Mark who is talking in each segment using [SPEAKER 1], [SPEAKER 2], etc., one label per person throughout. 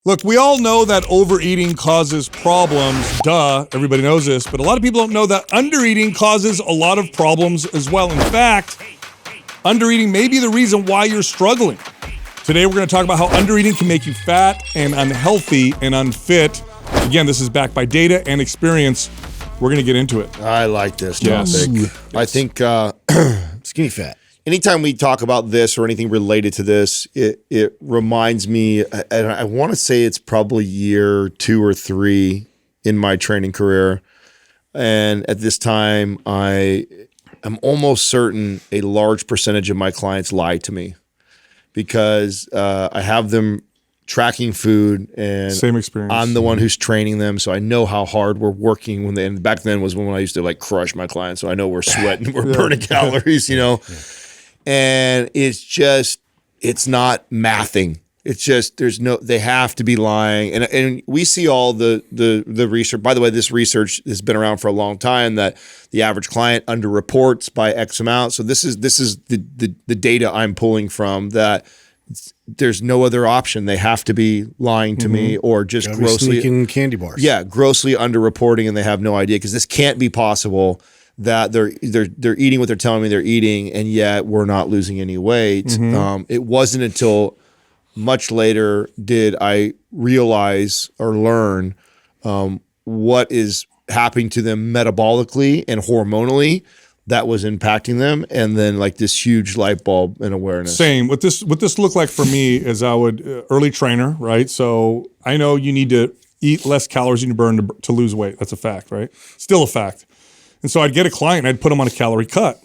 [SPEAKER 1] Look, we all know that overeating causes problems. Duh, everybody knows this. But a lot of people don't know that undereating causes a lot of problems as well. In fact, undereating may be the reason why you're struggling. Today, we're going to talk about how undereating can make you fat and unhealthy and unfit. Again, this is backed by data and experience. We're going to get into it.
[SPEAKER 2] I like this topic.
[SPEAKER 1] Yes.
[SPEAKER 2] I think
[SPEAKER 3] Skinny fat.
[SPEAKER 2] anytime we talk about this or anything related to this, it reminds me, and I want to say it's probably year 2 or 3 in my training career. And at this time, I'm almost certain a large percentage of my clients lie to me because I have them tracking food, and
[SPEAKER 1] Same experience.
[SPEAKER 2] I'm the one who's training them, so I know how hard we're working. And back then was when I used to like crush my clients, so I know we're sweating, we're burning calories, you know. And it's not mathing. It's just they have to be lying, and we see all the research. By the way, this research has been around for a long time that the average client underreports by X amount. So this is the data I'm pulling from that. There's no other option. They have to be lying to me or just grossly
[SPEAKER 3] sneaking candy bars.
[SPEAKER 2] Yeah, grossly underreporting, and they have no idea because this can't be possible that they're eating what they're telling me they're eating, and yet we're not losing any weight. It wasn't until much later did I realize or learn what is happening to them metabolically and hormonally that was impacting them, and then like this huge light bulb and awareness.
[SPEAKER 1] Same. What this looked like for me is I would early trainer, right? So I know you need to eat less calories than you burn to lose weight. That's a fact, right? Still a fact. And so I'd get a client and I'd put them on a calorie cut,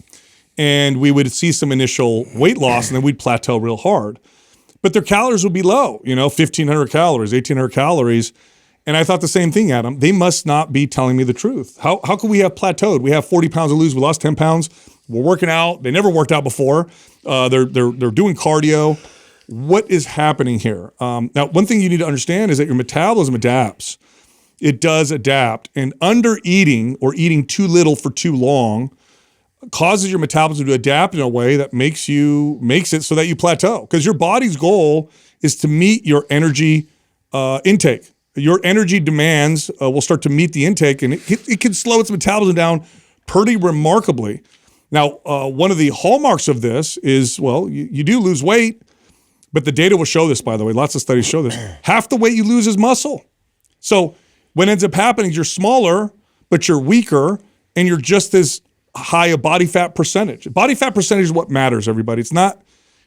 [SPEAKER 1] and we would see some initial weight loss, and then we'd plateau real hard. But their calories would be low, 1,500 calories, 1,800 calories. And I thought the same thing, Adam. They must not be telling me the truth. How could we have plateaued? We have 40 pounds to lose. We lost 10 pounds. We're working out. They never worked out before. They're doing cardio. What is happening here? Now, one thing you need to understand is that your metabolism adapts. It does adapt. And undereating or eating too little for too long causes your metabolism to adapt in a way that makes it so that you plateau. Because your body's goal is to meet your energy intake. Your energy demands will start to meet the intake, and it can slow its metabolism down pretty remarkably. Now, one of the hallmarks of this is, well, you do lose weight, but the data will show this, by the way. Lots of studies show this. Half the weight you lose is muscle. So what ends up happening is you're smaller, but you're weaker, and you're just as high a body fat percentage. Body fat percentage is what matters, everybody. It's not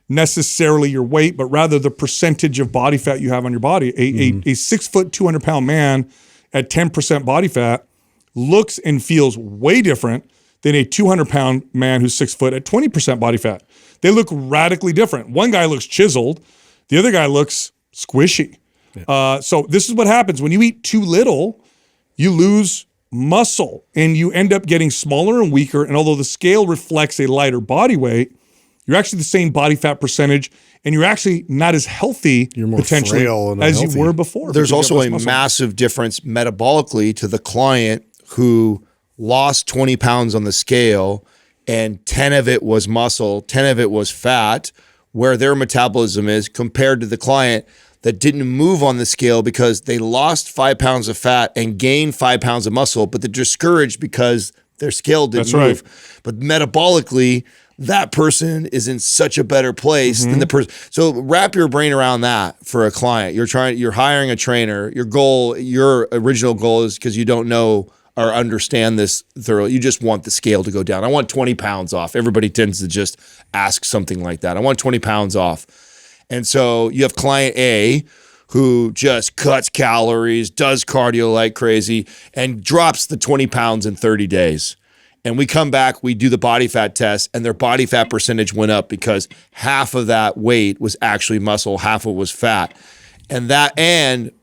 [SPEAKER 1] necessarily your weight, but rather the percentage of body fat you have on your body. A 6 foot, 200 pound man at 10% body fat looks and feels way different than a 200 pound man who's 6 foot at 20% body fat. They look radically different. One guy looks chiseled. The other guy looks squishy. Yeah. So this is what happens when you eat too little, you lose muscle and you end up getting smaller and weaker. And although the scale reflects a lighter body weight, you're actually the same body fat percentage, and you're actually not as healthy potentially as you were before.
[SPEAKER 2] There's also a massive difference metabolically to the client who lost 20 pounds on the scale, and 10 of it was muscle, 10 of it was fat, where their metabolism is compared to the client that didn't move on the scale because they lost 5 pounds of fat and gained 5 pounds of muscle, but they're discouraged because their scale didn't move. Right. But metabolically, that person is in such a better place than the person. So wrap your brain around that for a client. You're hiring a trainer. Your original goal is because you don't know or understand this thoroughly. You just want the scale to go down. I want 20 pounds off. Everybody tends to just ask something like that. I want 20 pounds off. And so you have client A who just cuts calories, does cardio like crazy, and drops the 20 pounds in 30 days. And we come back, we do the body fat test, and their body fat percentage went up because half of that weight was actually muscle, half of it was fat. And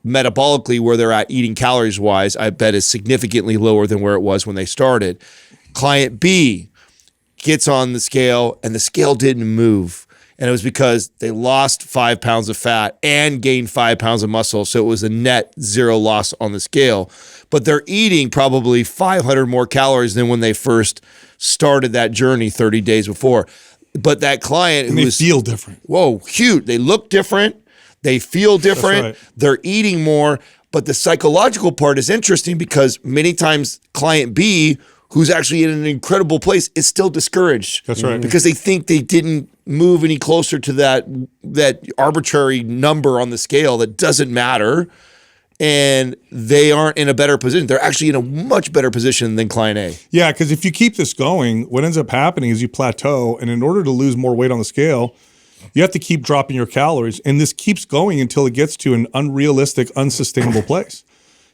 [SPEAKER 2] metabolically, where they're at eating calories wise, I bet is significantly lower than where it was when they started. Client B gets on the scale, and the scale didn't move. And it was because they lost 5 pounds of fat and gained 5 pounds of muscle. So it was a net 0 loss on the scale. But they're eating probably 500 more calories than when they first started that journey 30 days before. But that client
[SPEAKER 1] and they feel different.
[SPEAKER 2] Whoa, huge. They look different. They feel different.
[SPEAKER 1] right.
[SPEAKER 2] They're eating more. But the psychological part is interesting because many times client B, who's actually in an incredible place, is still discouraged.
[SPEAKER 1] That's right.
[SPEAKER 2] Because they think they didn't move any closer to that arbitrary number on the scale that doesn't matter. And they aren't in a better position. They're actually in a much better position than client A.
[SPEAKER 1] Yeah, because if you keep this going, what ends up happening is you plateau, and in order to lose more weight on the scale, you have to keep dropping your calories, and this keeps going until it gets to an unrealistic, unsustainable place.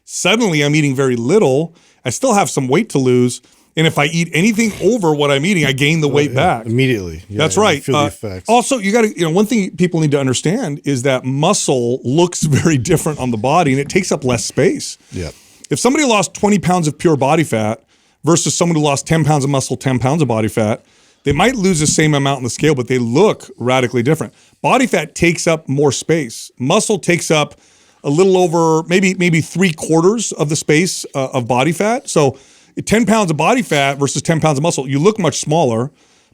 [SPEAKER 1] Suddenly, I'm eating very little. I still have some weight to lose, and if I eat anything over what I'm eating, I gain the weight back.
[SPEAKER 3] Immediately. Yeah,
[SPEAKER 1] That's
[SPEAKER 3] you
[SPEAKER 1] right.
[SPEAKER 3] feel the effects.
[SPEAKER 1] Also, you got to, one thing people need to understand is that muscle looks very different on the body, and it takes up less space.
[SPEAKER 3] Yeah.
[SPEAKER 1] If somebody lost 20 pounds of pure body fat versus someone who lost 10 pounds of muscle, 10 pounds of body fat, they might lose the same amount on the scale, but they look radically different. Body fat takes up more space. Muscle takes up a little over maybe 3/4 of the space of body fat. So 10 pounds of body fat versus 10 pounds of muscle, you look much smaller.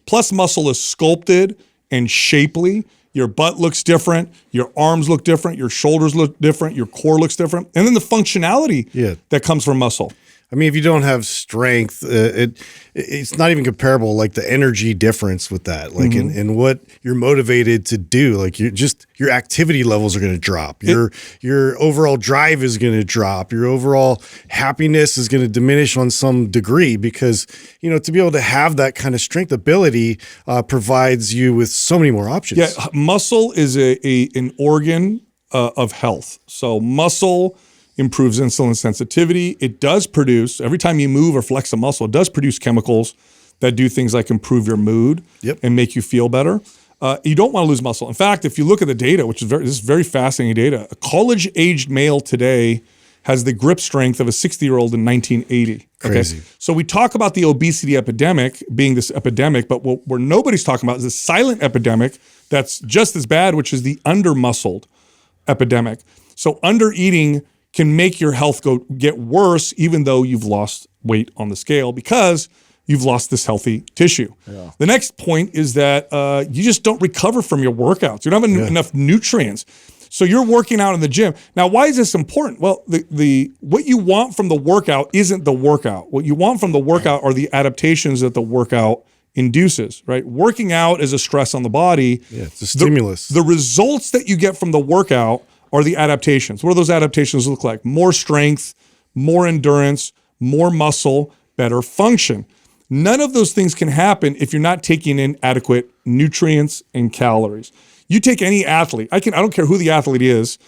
[SPEAKER 1] Plus muscle is sculpted and shapely. Your butt looks different. Your arms look different. Your shoulders look different. Your core looks different. And then the functionality that comes from muscle.
[SPEAKER 3] I mean, if you don't have strength, it's not even comparable. Like the energy difference with that, like in what you're motivated to do, like your activity levels are going to drop. Your overall drive is going to drop. Your overall happiness is going to diminish on some degree because, to be able to have that kind of strength ability provides you with so many more options.
[SPEAKER 1] Yeah, muscle is an organ of health. So muscle improves insulin sensitivity. It does produce, every time you move or flex a muscle, it does produce chemicals that do things like improve your mood and make you feel better. You don't want to lose muscle. In fact, if you look at the data, which is this is very fascinating data, a college-aged male today has the grip strength of a 60-year-old in 1980.
[SPEAKER 3] Crazy.
[SPEAKER 1] Okay? So we talk about the obesity epidemic being this epidemic, but what nobody's talking about is a silent epidemic that's just as bad, which is the under-muscled epidemic. So under-eating can make your health get worse even though you've lost weight on the scale because you've lost this healthy tissue. Yeah. The next point is that you just don't recover from your workouts. You don't have enough nutrients. So you're working out in the gym. Now, why is this important? Well, what you want from the workout isn't the workout. What you want from the workout are the adaptations that the workout induces, right? Working out is a stress on the body.
[SPEAKER 3] Yeah, it's a stimulus.
[SPEAKER 1] The results that you get from the workout are the adaptations. What do those adaptations look like? More strength, more endurance, more muscle, better function. None of those things can happen if you're not taking in adequate nutrients and calories. You take any athlete, I don't care who the athlete is,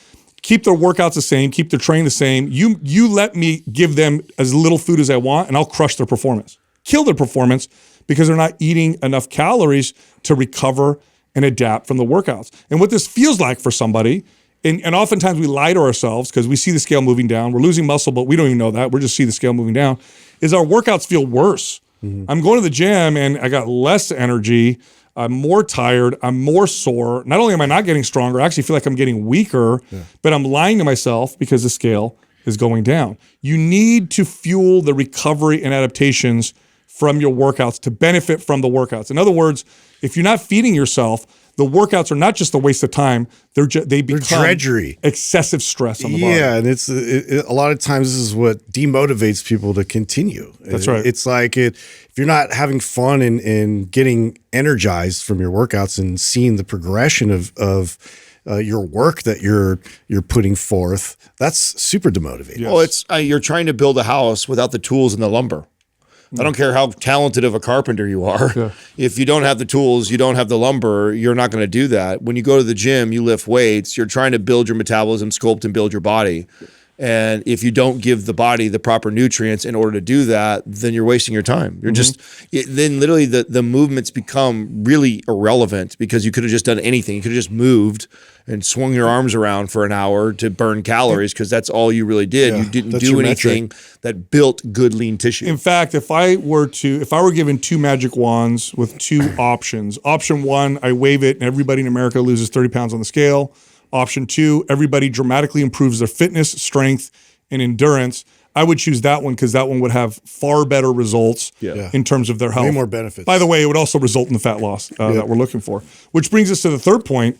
[SPEAKER 1] keep their workouts the same, keep their training the same. You let me give them as little food as I want and I'll crush their performance. Kill their performance because they're not eating enough calories to recover and adapt from the workouts. And what this feels like for somebody, and oftentimes we lie to ourselves because we see the scale moving down. We're losing muscle, but we don't even know that. We're just see the scale moving down, is our workouts feel worse. I'm going to the gym and I got less energy. I'm more tired. I'm more sore. Not only am I not getting stronger, I actually feel like I'm getting weaker, but I'm lying to myself because the scale is going down. You need to fuel the recovery and adaptations from your workouts to benefit from the workouts. In other words, if you're not feeding yourself, the workouts are not just a waste of time. They become
[SPEAKER 3] drudgery,
[SPEAKER 1] excessive stress on the body.
[SPEAKER 3] Yeah, and it's a lot of times this is what demotivates people to continue.
[SPEAKER 1] That's right.
[SPEAKER 3] It's like if you're not having fun and getting energized from your workouts and seeing the progression of your work that you're putting forth, that's super demotivating.
[SPEAKER 2] Yes. Well, it's you're trying to build a house without the tools and the lumber. I don't care how talented of a carpenter you are. Yeah. If you don't have the tools, you don't have the lumber, you're not going to do that. When you go to the gym, you lift weights, you're trying to build your metabolism, sculpt and build your body. And if you don't give the body the proper nutrients in order to do that, then you're wasting your time. You're then literally the movements become really irrelevant because you could have just done anything. You could have just moved and swung your arms around for an hour to burn calories because that's all you really did. Yeah, you didn't do anything that built good lean tissue.
[SPEAKER 1] In fact, if I were given 2 magic wands with 2 options, option 1, I wave it and everybody in America loses 30 pounds on the scale. Option 2, everybody dramatically improves their fitness, strength, and endurance. I would choose that one because that one would have far better results in terms of their health.
[SPEAKER 3] Way more benefits.
[SPEAKER 1] By the way, it would also result in the fat loss that we're looking for. Which brings us to the third point.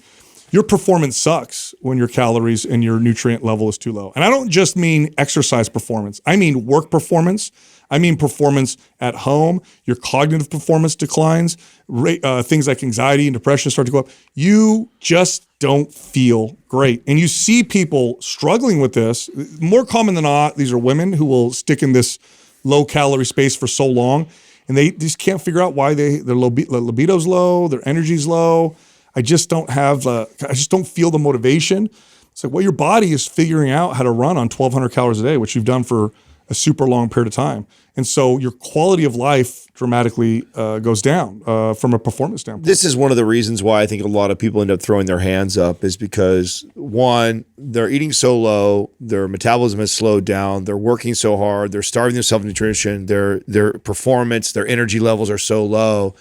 [SPEAKER 1] your performance sucks when your calories and your nutrient level is too low. And I don't just mean exercise performance. I mean work performance. I mean performance at home. Your cognitive performance declines. Things like anxiety and depression start to go up. You just don't feel great. And you see people struggling with this. More common than not, these are women who will stick in this low calorie space for so long, and they just can't figure out why their libido's low, their energy's low. I just don't feel the motivation. It's like, well, your body is figuring out how to run on 1,200 calories a day, which you've done for a super long period of time. And so your quality of life dramatically goes down from a performance standpoint.
[SPEAKER 2] This is one of the reasons why I think a lot of people end up throwing their hands up, is because, one, they're eating so low, their metabolism has slowed down, they're working so hard, they're starving themselves of nutrition, their performance, their energy levels are so low,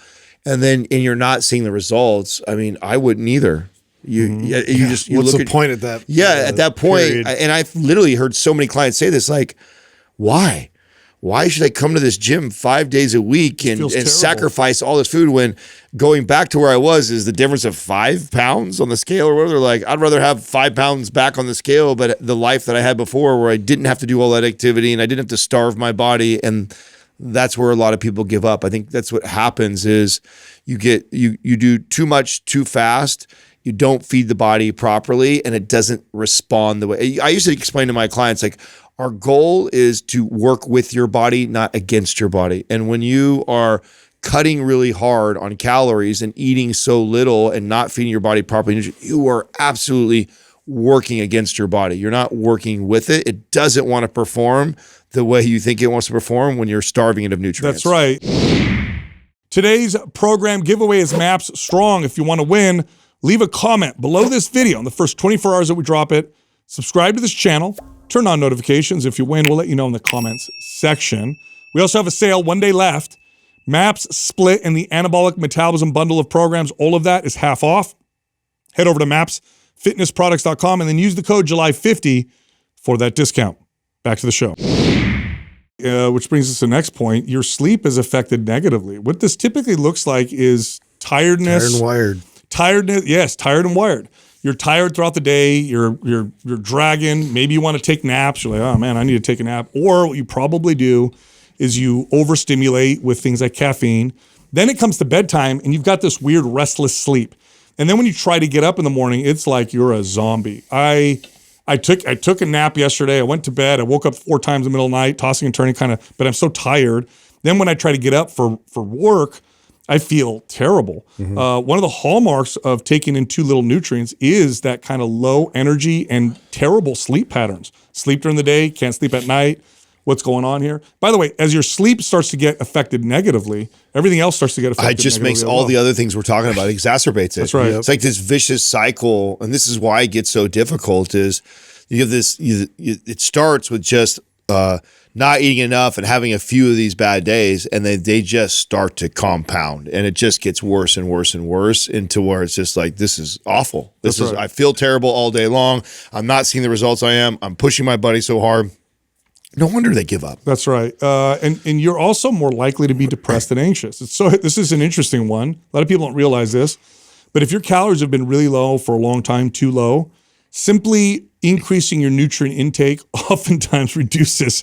[SPEAKER 2] and you're not seeing the results. I mean, I wouldn't either. What's
[SPEAKER 3] the point at that?
[SPEAKER 2] At that point, and I've literally heard so many clients say this, like, why? Why should I come to this gym 5 days a week and sacrifice all this food, when going back to where I was is the difference of 5 pounds on the scale or whatever? They're like, I'd rather have 5 pounds back on the scale, but the life that I had before, where I didn't have to do all that activity and I didn't have to starve my body. And that's where a lot of people give up. I think that's what happens is you do too much too fast. You don't feed the body properly, and it doesn't respond the way. I used to explain to my clients, like, our goal is to work with your body, not against your body. And when you are cutting really hard on calories and eating so little and not feeding your body properly, you are absolutely working against your body. You're not working with it. It doesn't want to perform the way you think it wants to perform when you're starving it of nutrients.
[SPEAKER 1] That's right. Today's program giveaway is MAPS Strong. If you want to win, leave a comment below this video in the first 24 hours that we drop it. Subscribe to this channel. Turn on notifications. If you win, we'll let you know in the comments section. We also have a sale, 1 day left. MAPS Split and the Anabolic Metabolism Bundle of programs, all of that is half off. Head over to mapsfitnessproducts.com and then use the code July50 for that discount. Back to the show. Which brings us to the next point. Your sleep is affected negatively. What this typically looks like is tiredness.
[SPEAKER 3] Tired and wired.
[SPEAKER 1] Tiredness, yes, tired and wired. You're tired throughout the day. You're dragging. Maybe you want to take naps. You're like, oh man, I need to take a nap. Or what you probably do is you overstimulate with things like caffeine. Then it comes to bedtime and you've got this weird restless sleep. And then when you try to get up in the morning, it's like you're a zombie. I took a nap yesterday. I went to bed. I woke up 4 times in the middle of the night, tossing and turning but I'm so tired. Then when I try to get up for work, I feel terrible. One of the hallmarks of taking in too little nutrients is that kind of low energy and terrible sleep patterns. Sleep during the day, can't sleep at night. What's going on here? By the way, as your sleep starts to get affected negatively, everything else starts to get affected
[SPEAKER 2] negatively. It just makes all the other things we're talking about, exacerbates it. That's
[SPEAKER 1] right.
[SPEAKER 2] It's like this vicious cycle, and this is why it gets so difficult, is you have this, it starts with just not eating enough and having a few of these bad days, and they just start to compound, and it just gets worse and worse and worse into where it's just like, this is awful. I feel terrible all day long. I'm not seeing the results I'm pushing my body so hard. No wonder they give up.
[SPEAKER 1] That's right. And you're also more likely to be depressed and anxious. This is an interesting one. A lot of people don't realize this, but if your calories have been really low for a long time, too low, simply increasing your nutrient intake oftentimes reduces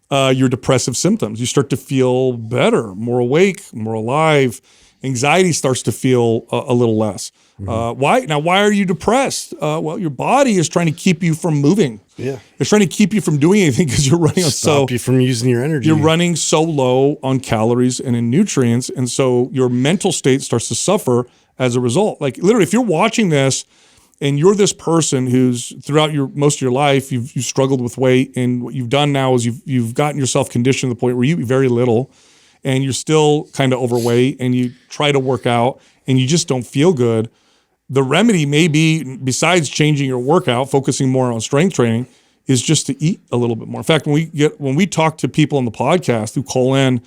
[SPEAKER 1] your depressive symptoms. You start to feel better, more awake, more alive. Anxiety starts to feel a little less. Why are you depressed? Well, your body is trying to keep you from moving.
[SPEAKER 3] Yeah,
[SPEAKER 1] it's trying to keep you from doing anything because you're running
[SPEAKER 3] stop you from using your energy.
[SPEAKER 1] You're running so low on calories and in nutrients, and so your mental state starts to suffer as a result. Like literally, if you're watching this and you're this person who's throughout most of your life you've struggled with weight, and what you've done now is you've gotten yourself conditioned to the point where you eat very little, and you're still kind of overweight, and you try to work out and you just don't feel good. The remedy may be, besides changing your workout, focusing more on strength training, is just to eat a little bit more. In fact, when we talk to people on the podcast who call in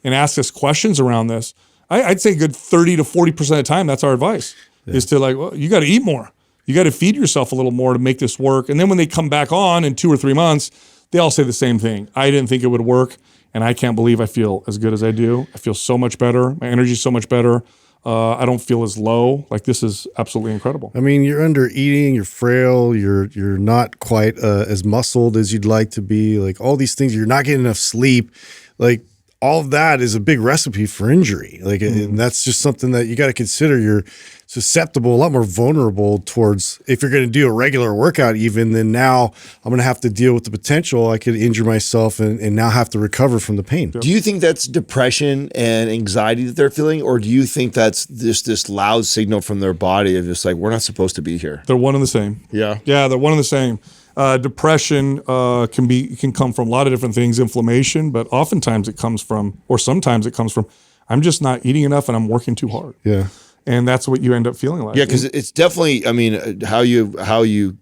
[SPEAKER 1] and ask us questions around this, I'd say a good 30 to 40% of the time, that's our advice, is to like, well, you got to eat more. You got to feed yourself a little more to make this work. And then when they come back on in 2 or 3 months, they all say the same thing. I didn't think it would work, and I can't believe I feel as good as I do. I feel so much better. My energy is so much better. I don't feel as low. Like, this is absolutely incredible.
[SPEAKER 3] I mean, you're under eating, you're frail, you're not quite as muscled as you'd like to be. Like all these things, you're not getting enough sleep. Like all of that is a big recipe for injury. Like, and that's just something that you got to consider. You're susceptible, a lot more vulnerable towards, if you're going to do a regular workout, even then now I'm going to have to deal with the potential I could injure myself and now have to recover from the pain.
[SPEAKER 2] Do you think that's depression and anxiety that they're feeling, or do you think that's this loud signal from their body of just like, we're not supposed to be here?
[SPEAKER 1] They're one and the same.
[SPEAKER 2] Yeah.
[SPEAKER 1] Yeah, they're one and the same. Depression can come from a lot of different things, inflammation, but oftentimes it comes from, or sometimes it comes from, I'm just not eating enough and I'm working too hard.
[SPEAKER 3] Yeah.
[SPEAKER 1] And that's what you end up feeling like.
[SPEAKER 2] Yeah, because it's definitely, I mean, how you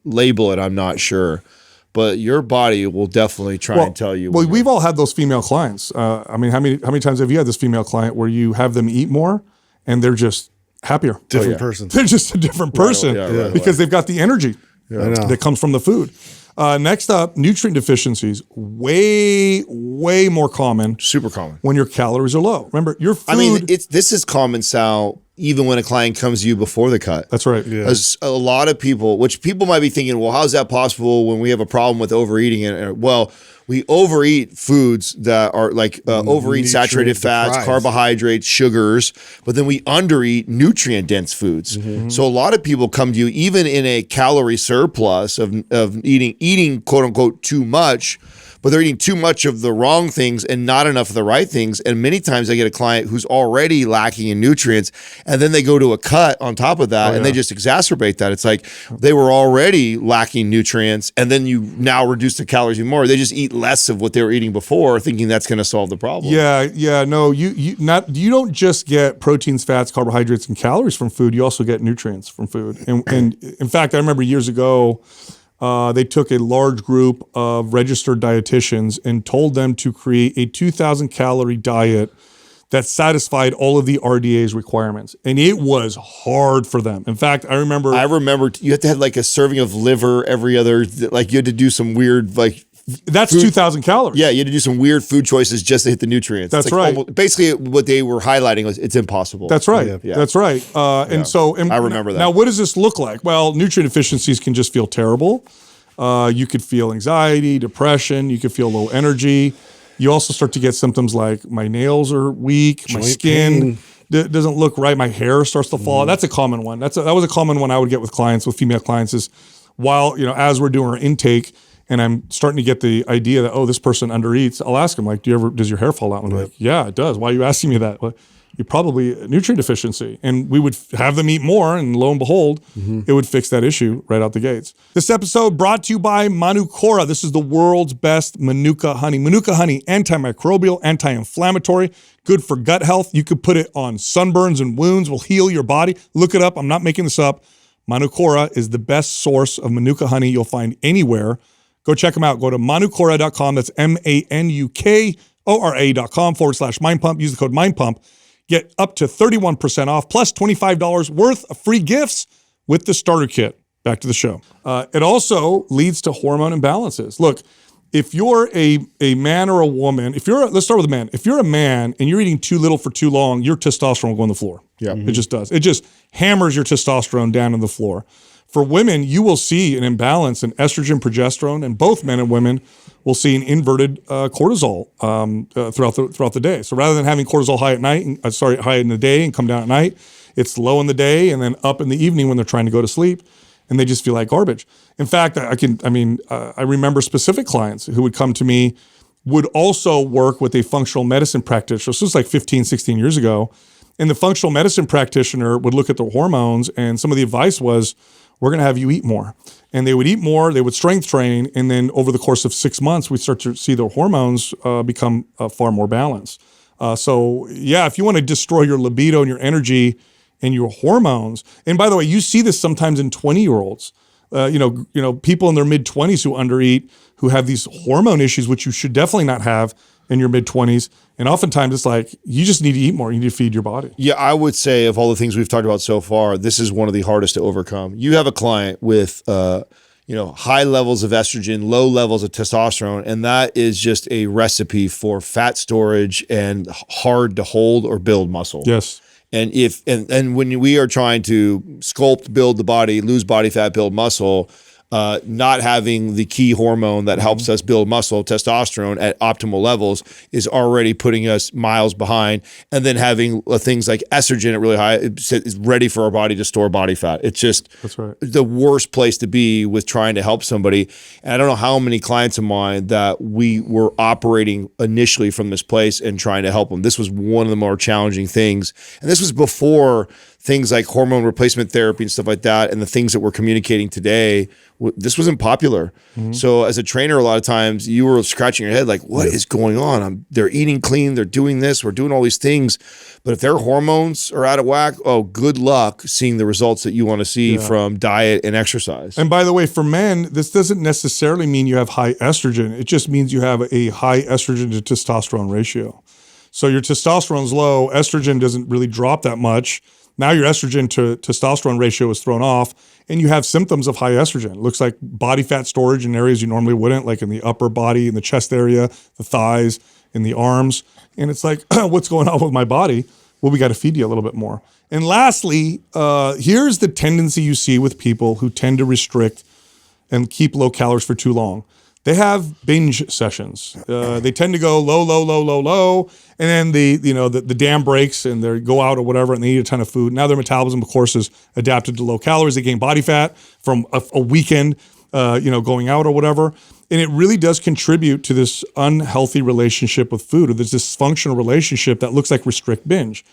[SPEAKER 2] label it, I'm not sure. But your body will definitely try and tell you.
[SPEAKER 1] Well, we've all had those female clients. I mean, how many times have you had this female client where you have them eat more and they're just happier?
[SPEAKER 3] Different person.
[SPEAKER 1] They're just a different person
[SPEAKER 2] right
[SPEAKER 1] because they've got the energy that comes from the food. Next up, nutrient deficiencies. Way more common.
[SPEAKER 2] Super common.
[SPEAKER 1] When your calories are low. Remember, your food.
[SPEAKER 2] I mean, this is common, Sal, even when a client comes to you before the cut.
[SPEAKER 1] That's right.
[SPEAKER 3] Yeah.
[SPEAKER 2] As a lot of people, which people might be thinking, well, how's that possible when we have a problem with overeating? And well, we overeat foods that are like overeat saturated fats, carbohydrates, sugars, but then we undereat nutrient-dense foods. So a lot of people come to you even in a calorie surplus of eating quote unquote too much, but they're eating too much of the wrong things and not enough of the right things. And many times I get a client who's already lacking in nutrients, and then they go to a cut on top of that, and they just exacerbate that. It's like they were already lacking nutrients, and then you now reduce the calories even more. They just eat less of what they were eating before, thinking that's going to solve the problem.
[SPEAKER 1] Yeah. No, you don't just get proteins, fats, carbohydrates, and calories from food. You also get nutrients from food. And in fact, I remember years ago, they took a large group of registered dietitians and told them to create a 2,000 calorie diet that satisfied all of the RDA's requirements. And it was hard for them. In fact, I remember
[SPEAKER 2] you had to have like a serving of liver every other, like you had to do some weird, like,
[SPEAKER 1] that's 2,000 calories.
[SPEAKER 2] Yeah, you had to do some weird food choices just to hit the nutrients.
[SPEAKER 1] That's
[SPEAKER 2] like
[SPEAKER 1] right.
[SPEAKER 2] Basically, what they were highlighting was it's impossible.
[SPEAKER 1] That's right.
[SPEAKER 2] Yeah.
[SPEAKER 1] That's right. And
[SPEAKER 2] I remember that.
[SPEAKER 1] Now, what does this look like? Well, nutrient deficiencies can just feel terrible. You could feel anxiety, depression. You could feel low energy. You also start to get symptoms like my nails are weak, my skin doesn't look right, my hair starts to fall. That's a common one. That was a common one I would get with clients, with female clients, is while, as we're doing our intake and I'm starting to get the idea that, oh, this person undereats, I'll ask them, like, does your hair fall out? And they're like, yeah, it does. Why are you asking me that? Well, you probably nutrient deficiency. And we would have them eat more, and lo and behold, it would fix that issue right out the gates. This episode brought to you by Manukora. This is the world's best Manuka honey. Manuka honey, antimicrobial, anti-inflammatory, good for gut health. You could put it on sunburns and wounds, will heal your body. Look it up. I'm not making this up. Manukora is the best source of Manuka honey you'll find anywhere. Go check them out. Go to manukora.com. That's manukora.com/mindpump. Use the code mindpump. Get up to 31% off plus $25 worth of free gifts with the starter kit. Back to the show. It also leads to hormone imbalances. Look, if you're a man or a woman, let's start with a man. If you're a man and you're eating too little for too long, your testosterone will go on the floor. Yeah, It just does. It just hammers your testosterone down on the floor. For women, you will see an imbalance in estrogen, progesterone, and both men and women will see an inverted cortisol throughout the day. So rather than having cortisol high high in the day and come down at night, it's low in the day and then up in the evening when they're trying to go to sleep, and they just feel like garbage. In fact, I remember specific clients who would come to me, would also work with a functional medicine practitioner. So this was like 15, 16 years ago. And the functional medicine practitioner would look at their hormones, and some of the advice was, we're going to have you eat more. And they would eat more, they would strength train, and then over the course of 6 months, we'd start to see their hormones become far more balanced. If you want to destroy your libido and your energy and your hormones, and by the way, you see this sometimes in 20-year-olds, people in their mid-20s who undereat, who have these hormone issues, which you should definitely not have in your mid-20s. And oftentimes it's like, you just need to eat more. You need to feed your body.
[SPEAKER 2] Yeah, I would say of all the things we've talked about so far, this is one of the hardest to overcome. You have a client with high levels of estrogen, low levels of testosterone, and that is just a recipe for fat storage and hard to hold or build muscle.
[SPEAKER 1] Yes.
[SPEAKER 2] And and when we are trying to sculpt, build the body, lose body fat, build muscle, not having the key hormone that helps us build muscle, testosterone, at optimal levels is already putting us miles behind. And then having things like estrogen at really high is ready for our body to store body fat. It's just the worst place to be with trying to help somebody. And I don't know how many clients of mine that we were operating initially from this place and trying to help them. This was one of the more challenging things. And this was before things like hormone replacement therapy and stuff like that, and the things that we're communicating today, this wasn't popular. So as a trainer, a lot of times you were scratching your head like, what is going on? They're eating clean, they're doing this, we're doing all these things. But if their hormones are out of whack, oh, good luck seeing the results that you want to see from diet and exercise.
[SPEAKER 1] And by the way, for men, this doesn't necessarily mean you have high estrogen. It just means you have a high estrogen to testosterone ratio. So your testosterone's low, estrogen doesn't really drop that much. Now your estrogen to testosterone ratio is thrown off and you have symptoms of high estrogen. It looks like body fat storage in areas you normally wouldn't, like in the upper body, in the chest area, the thighs, in the arms. And it's like, what's going on with my body? Well, we got to feed you a little bit more. And lastly, here's the tendency you see with people who tend to restrict and keep low calories for too long. They have binge sessions. They tend to go low, low, low, low, low, and then the dam breaks and they go out or whatever and they eat a ton of food. Now their metabolism, of course, is adapted to low calories. They gain body fat from a weekend, going out or whatever. And it really does contribute to this unhealthy relationship with food, or this dysfunctional relationship that looks like restrict binge.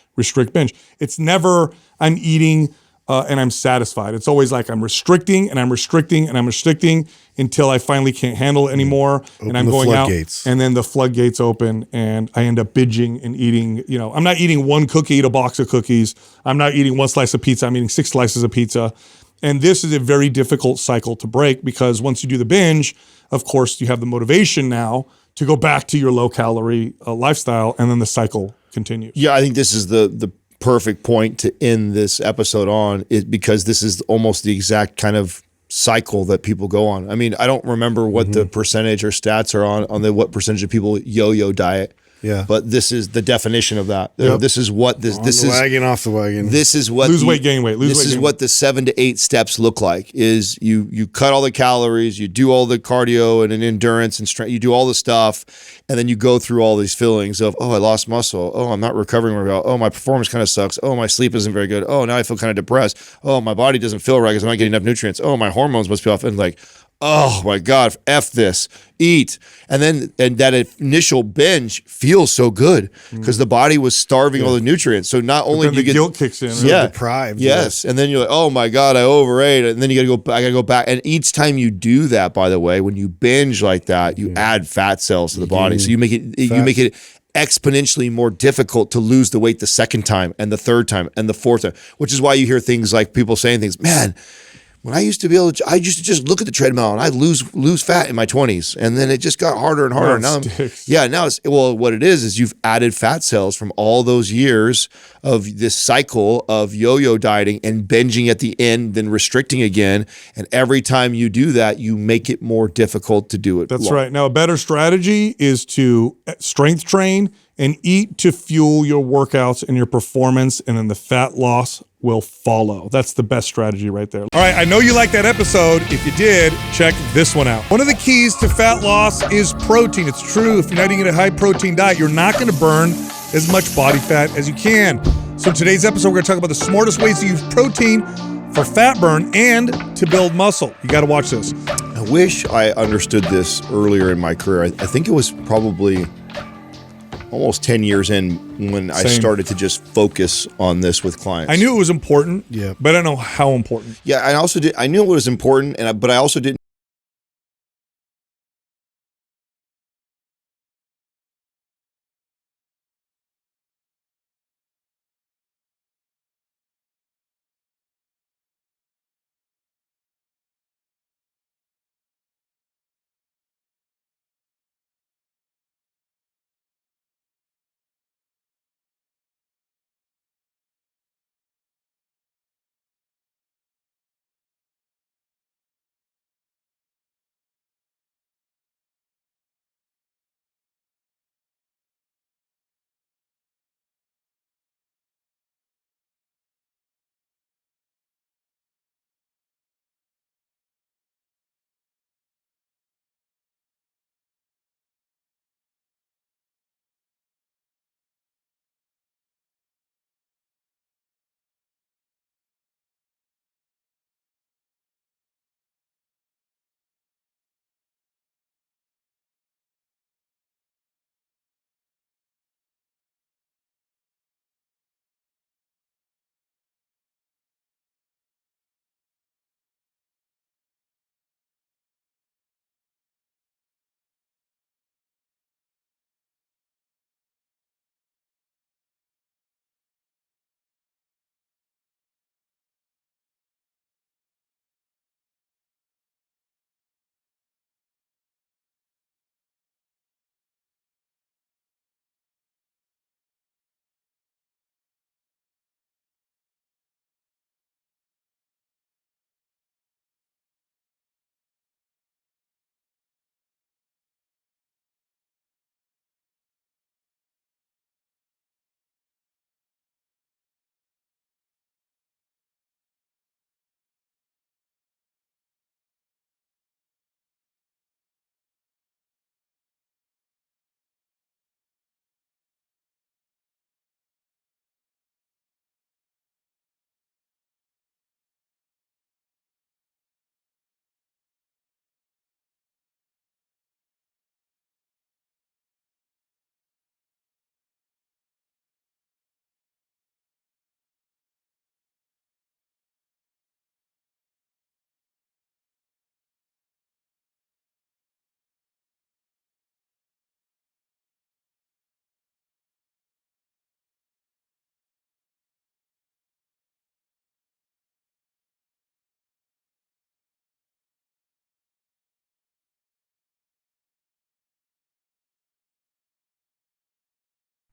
[SPEAKER 1] It's never I'm eating and I'm satisfied. It's always like I'm restricting and I'm restricting and I'm restricting until I finally can't handle it anymore. And I'm going out and then the floodgates open and I end up binging and eating, I'm not eating one cookie, eat a box of cookies. I'm not eating one slice of pizza. I'm eating 6 slices of pizza. And this is a very difficult cycle to break because once you do the binge, of course, you have the motivation now to go back to your low calorie lifestyle, and then the cycle continues.
[SPEAKER 2] Yeah, I think this is the perfect point to end this episode on, is because this is almost the exact kind of cycle that people go on. I mean, I don't remember what the percentage or stats are on what percentage of people yo-yo diet.
[SPEAKER 3] Yeah,
[SPEAKER 2] but this is the definition of that.
[SPEAKER 3] Yep.
[SPEAKER 2] This is what this is
[SPEAKER 3] wagon off the wagon.
[SPEAKER 2] This is what
[SPEAKER 1] lose weight, gain weight.
[SPEAKER 2] This is what the 7 to 8 steps look like. Is you cut all the calories, you do all the cardio and an endurance and strength, you do all the stuff, and then you go through all these feelings of, oh, I lost muscle. Oh, I'm not recovering very well. Oh, my performance kind of sucks. Oh, my sleep isn't very good. Oh, now I feel kind of depressed. Oh, my body doesn't feel right because I'm not getting enough nutrients. Oh, my hormones must be off. And like, oh my God, F this, eat. And that initial binge feels so good because the body was starving all the nutrients. So not only do you get
[SPEAKER 1] guilt kicks in,
[SPEAKER 3] right? Deprived.
[SPEAKER 2] Yes. And then you're like, oh my God, I overate. And then you I gotta go back. And each time you do that, by the way, when you binge like that, you add fat cells to the body. So you make it exponentially more difficult to lose the weight the second time and the third time and the fourth time, which is why you hear things like people saying things, man, when I used to just look at the treadmill and I'd lose fat in my 20s, and then it just got harder and harder. Now what it is you've added fat cells from all those years of this cycle of yo-yo dieting and binging at the end, then restricting again. And every time you do that, you make it more difficult to do it.
[SPEAKER 1] That's right. Now, a better strategy is to strength train and eat to fuel your workouts and your performance, and then the fat loss will follow. That's the best strategy right there. All right, I know you liked that episode. If you did, check this one out. One of the keys to fat loss is protein. It's true, if you're not eating a high protein diet, you're not gonna burn as much body fat as you can. So today's episode, we're gonna talk about the smartest ways to use protein for fat burn and to build muscle. You gotta watch this.
[SPEAKER 2] I wish I understood this earlier in my career. I think it was probably almost 10 years in when I started to just focus on this with clients.
[SPEAKER 1] I knew it was important,
[SPEAKER 3] yeah,
[SPEAKER 1] but I don't know how important.
[SPEAKER 2] Yeah, I knew it was important, but I also didn't